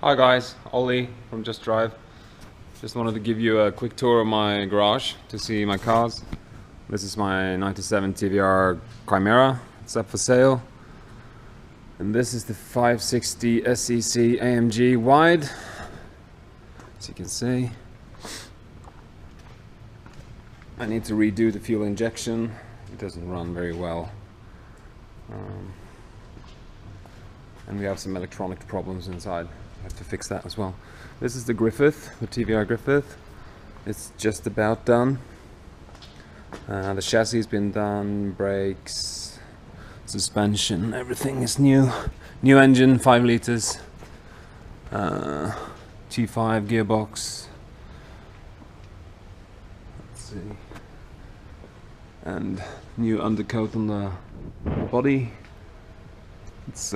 Hi guys, Ollie from Just Drive. Just wanted to give you a quick tour of my garage to see my cars. This is my 97 TVR Chimaera. It's up for sale. And this is the 560 SEC AMG wide, as you can see. I need to redo the fuel injection. It doesn't run very well. And we have some electronic problems inside. I have to fix that as well. This is the Griffith, the TVR Griffith. It's just about done. The chassis has been done, brakes, suspension, everything is new. New engine, 5 liters, G5 gearbox. Let's see. And new undercoat on the body. It's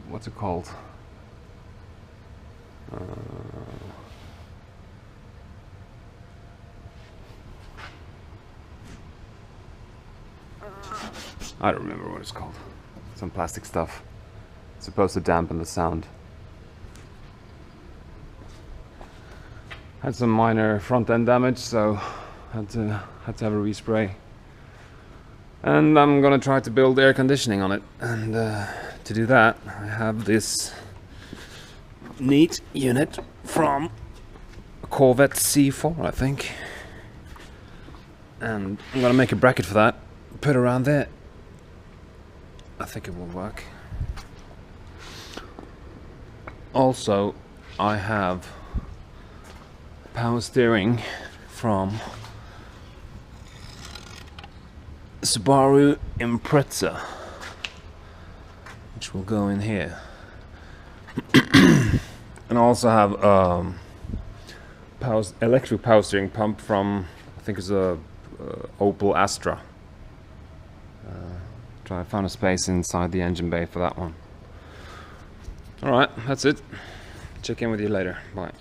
what's it called? I don't remember what it's called. Some plastic stuff. It's supposed to dampen the sound. Had some minor front end damage, so had to have a respray. And I'm gonna try to build air conditioning on it. And to do that, I have this neat unit from a Corvette C4, I think. And I'm gonna make a bracket for that, put it around there. I think it will work. Also, I have power steering from Subaru Impreza, which will go in here. And I also have electric power steering pump from, I think it's a Opel Astra. I found a space inside the engine bay for that one. Alright, that's it. Check in with you later. Bye.